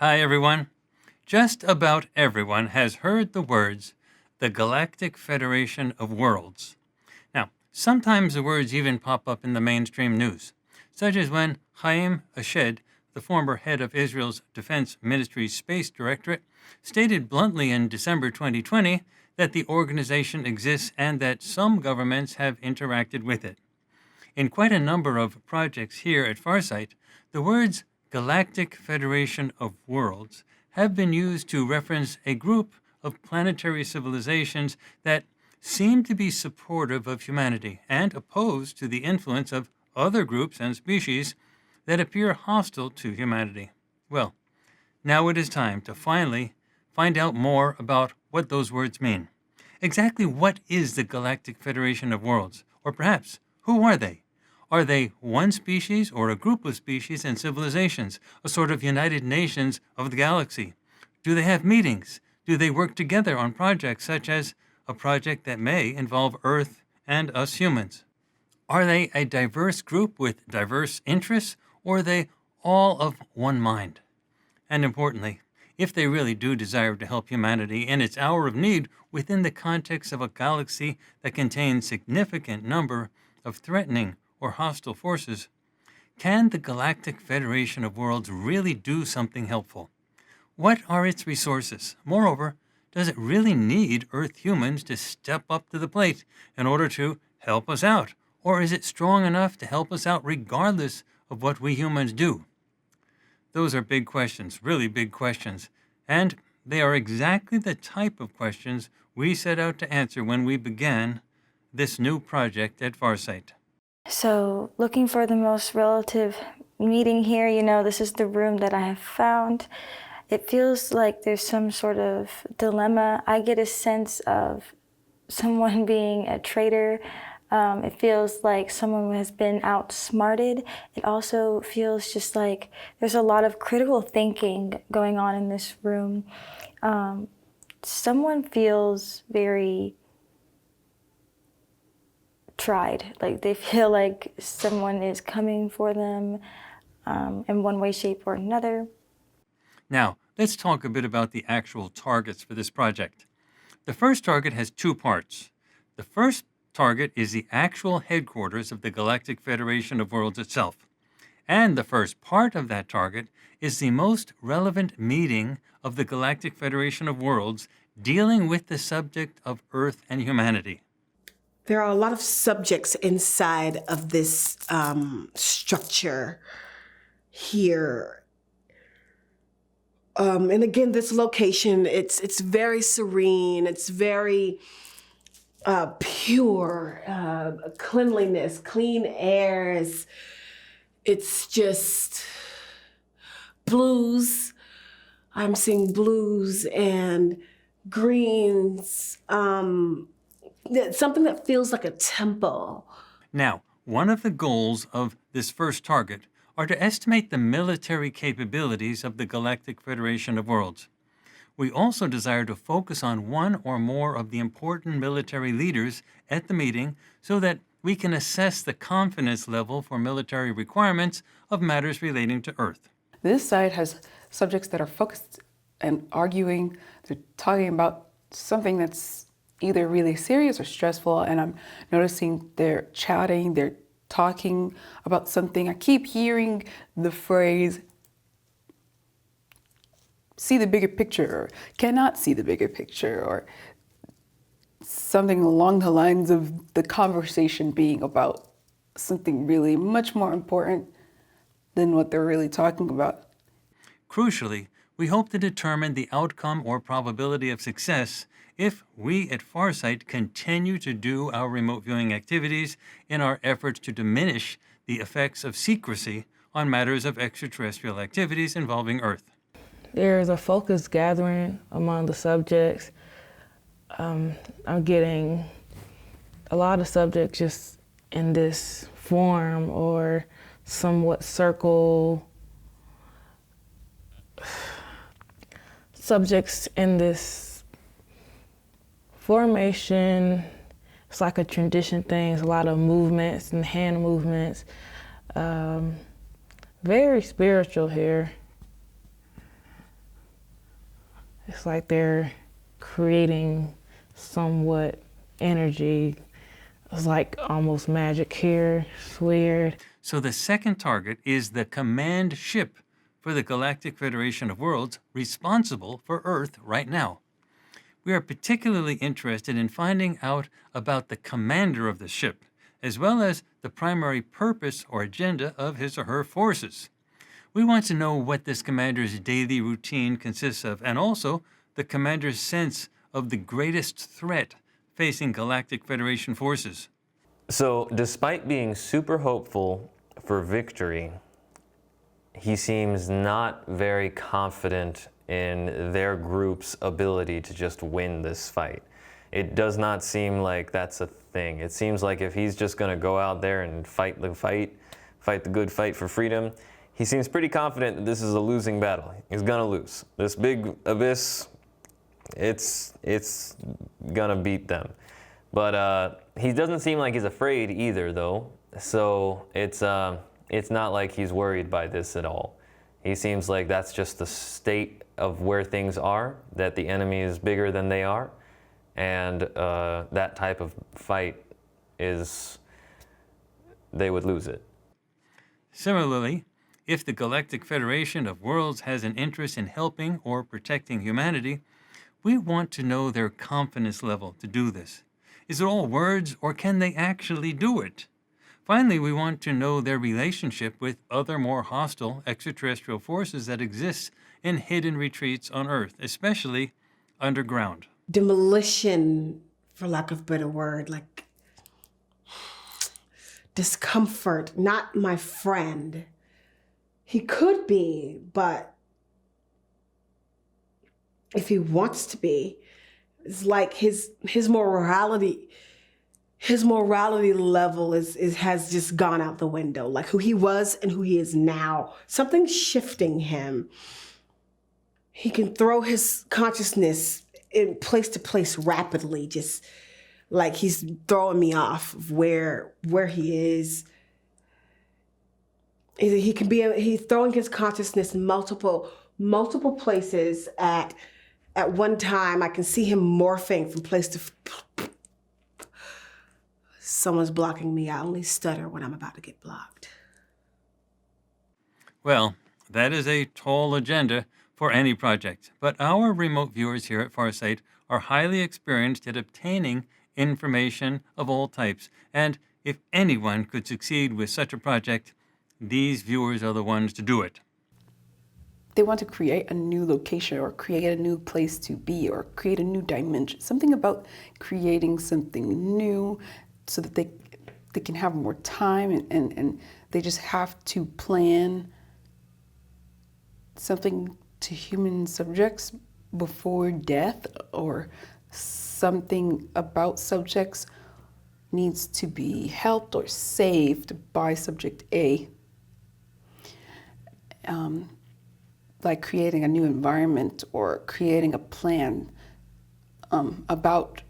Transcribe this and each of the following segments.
Hi, everyone. Just about everyone has heard the words, the Galactic Federation of Worlds. Now, sometimes the words even pop up in the mainstream news, such as when Haim Eshed, the former head of Israel's Defense Ministry's Space Directorate, stated bluntly in December 2020 that the organization exists and that some governments have interacted with it. In quite a number of projects here at Farsight, the words Galactic Federation of Worlds have been used to reference a group of planetary civilizations that seem to be supportive of humanity and opposed to the influence of other groups and species that appear hostile to humanity. Well, now it is time to finally find out more about what those words mean. Exactly what is the Galactic Federation of Worlds? Or perhaps, who are they? Are they one species or a group of species and civilizations, a sort of United Nations of the galaxy? Do they have meetings? Do they work together on projects such as a project that may involve Earth and us humans? Are they a diverse group with diverse interests, or are they all of one mind? And importantly, if they really do desire to help humanity in its hour of need within the context of a galaxy that contains significant number of threatening or hostile forces, can the Galactic Federation of Worlds really do something helpful? What are its resources? Moreover, does it really need Earth humans to step up to the plate in order to help us out? Or is it strong enough to help us out regardless of what we humans do? Those are big questions, really big questions. And they are exactly the type of questions we set out to answer when we began this new project at Farsight. So looking for the most relative meeting here, this is the room that I have found. It feels like there's some sort of dilemma. I get a sense of someone being a traitor. It feels like someone has been outsmarted. It also feels just like there's a lot of critical thinking going on in this room. Someone feels very tried, like they feel like someone is coming for them in one way, shape, or another. Now, let's talk a bit about the actual targets for this project. The first target has two parts. The first target is the actual headquarters of the Galactic Federation of Worlds itself. And the first part of that target is the most relevant meeting of the Galactic Federation of Worlds dealing with the subject of Earth and humanity. There are a lot of subjects inside of this structure here. And again, this location, it's very serene, it's very pure, cleanliness, clean air. It's just blues. I'm seeing blues and greens. Something that feels like a temple. Now, one of the goals of this first target are to estimate the military capabilities of the Galactic Federation of Worlds. We also desire to focus on one or more of the important military leaders at the meeting so that we can assess the confidence level for military requirements of matters relating to Earth. This side has subjects that are focused and arguing. They're talking about something that's either really serious or stressful, and I'm noticing they're chatting, they're talking about something. I keep hearing the phrase, see the bigger picture, or cannot see the bigger picture, or something along the lines of the conversation being about something really much more important than what they're really talking about. Crucially, we hope to determine the outcome or probability of success if we at Farsight continue to do our remote viewing activities in our efforts to diminish the effects of secrecy on matters of extraterrestrial activities involving Earth. There is a focus gathering among the subjects. I'm getting a lot of subjects just in this form or somewhat circle. Subjects in this formation, it's like a tradition thing. It's a lot of movements and hand movements. Very spiritual here. It's like they're creating somewhat energy. It's like almost magic here. It's weird. So the second target is the command ship for the Galactic Federation of Worlds responsible for Earth right now. We are particularly interested in finding out about the commander of the ship, as well as the primary purpose or agenda of his or her forces. We want to know what this commander's daily routine consists of, and also the commander's sense of the greatest threat facing Galactic Federation forces. So, despite being super hopeful for victory, he seems not very confident in their group's ability to just win this fight. It does not seem like that's a thing. It seems like if he's just going to go out there and fight the good fight for freedom, he seems pretty confident that this is a losing battle. He's going to lose. This big abyss, it's going to beat them. But he doesn't seem like he's afraid either, though. So it's not like he's worried by this at all. He seems like that's just the state of where things are, that the enemy is bigger than they are, and that type of fight they would lose it. Similarly, if the Galactic Federation of Worlds has an interest in helping or protecting humanity, we want to know their confidence level to do this. Is it all words, or can they actually do it? Finally, we want to know their relationship with other more hostile extraterrestrial forces that exist in hidden retreats on Earth, especially underground. Demolition, for lack of a better word, like discomfort, not my friend. He could be, but if he wants to be, it's like his morality level has just gone out the window. Like who he was and who he is now. Something's shifting him. He can throw his consciousness in place to place rapidly, just like he's throwing me off of where he is. He's throwing his consciousness in multiple places at one time. I can see him morphing from place to someone's blocking me. I only stutter when I'm about to get blocked. Well, that is a tall agenda for any project, but our remote viewers here at Farsight are highly experienced at obtaining information of all types, and if anyone could succeed with such a project, these viewers are the ones to do it. They want to create a new location or create a new place to be or create a new dimension. Something about creating something new so that they can have more time and they just have to plan something to human subjects before death, or something about subjects needs to be helped or saved by subject A. Like creating a new environment or creating a plan about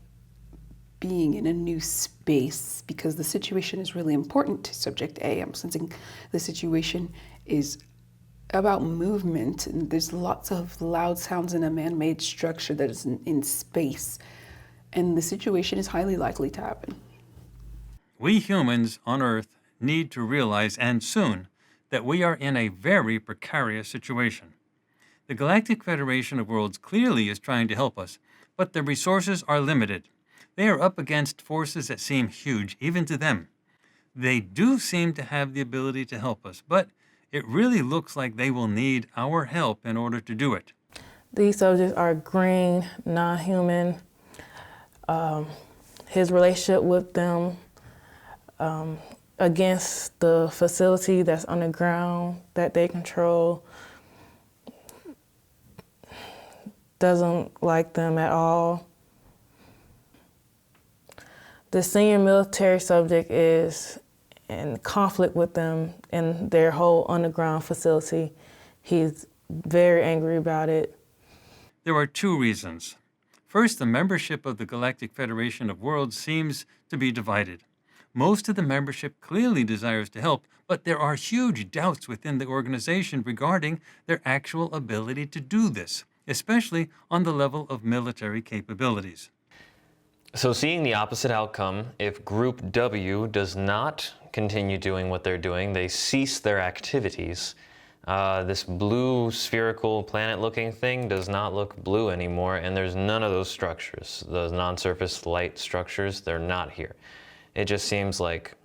being in a new space, because the situation is really important to subject A. I'm sensing the situation is about movement, and there's lots of loud sounds in a man-made structure that is in space, and the situation is highly likely to happen. We humans on Earth need to realize, and soon, that we are in a very precarious situation. The Galactic Federation of Worlds clearly is trying to help us, but the resources are limited. They are up against forces that seem huge, even to them. They do seem to have the ability to help us, but it really looks like they will need our help in order to do it. These subjects are green, non-human. His relationship with them against the facility that's underground that they control doesn't like them at all. The senior military subject is in conflict with them in their whole underground facility. He's very angry about it. There are two reasons. First, the membership of the Galactic Federation of Worlds seems to be divided. Most of the membership clearly desires to help, but there are huge doubts within the organization regarding their actual ability to do this. especially on the level of military capabilities. So seeing the opposite outcome, if Group W does not continue doing what they're doing, they cease their activities, this blue spherical planet-looking thing does not look blue anymore, and there's none of those structures. Those non-surface light structures, they're not here. It just seems like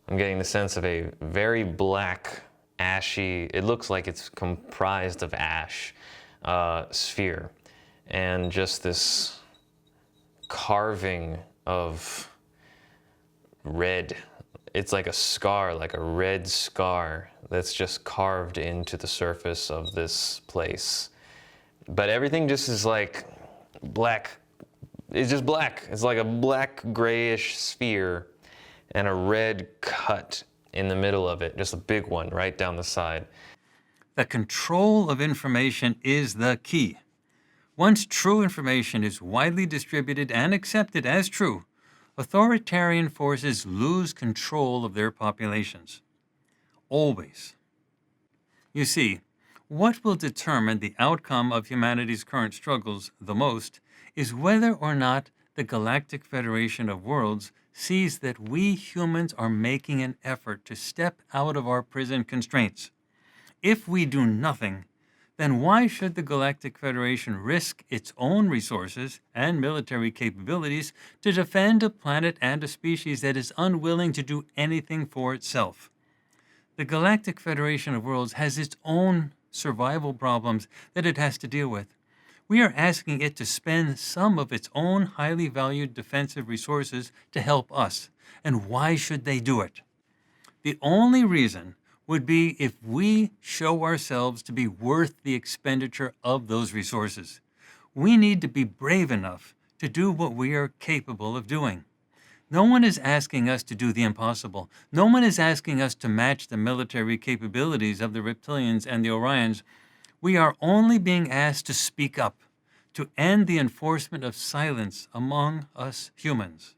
I'm getting the sense of a very black, ashy, it looks like it's comprised of ash, sphere, and just this carving of red. It's like a scar, like a red scar that's just carved into the surface of this place. But everything just is like black. It's just black. It's like a black grayish sphere and a red cut in the middle of it, just a big one right down the side. The control of information is the key. Once true information is widely distributed and accepted as true, authoritarian forces lose control of their populations. Always. You see, what will determine the outcome of humanity's current struggles the most is whether or not the Galactic Federation of Worlds sees that we humans are making an effort to step out of our prison constraints. If we do nothing, then why should the Galactic Federation risk its own resources and military capabilities to defend a planet and a species that is unwilling to do anything for itself? The Galactic Federation of Worlds has its own survival problems that it has to deal with. We are asking it to spend some of its own highly valued defensive resources to help us. And why should they do it? The only reason would be if we show ourselves to be worth the expenditure of those resources. We need to be brave enough to do what we are capable of doing. No one is asking us to do the impossible. No one is asking us to match the military capabilities of the reptilians and the Orions. We are only being asked to speak up, to end the enforcement of silence among us humans.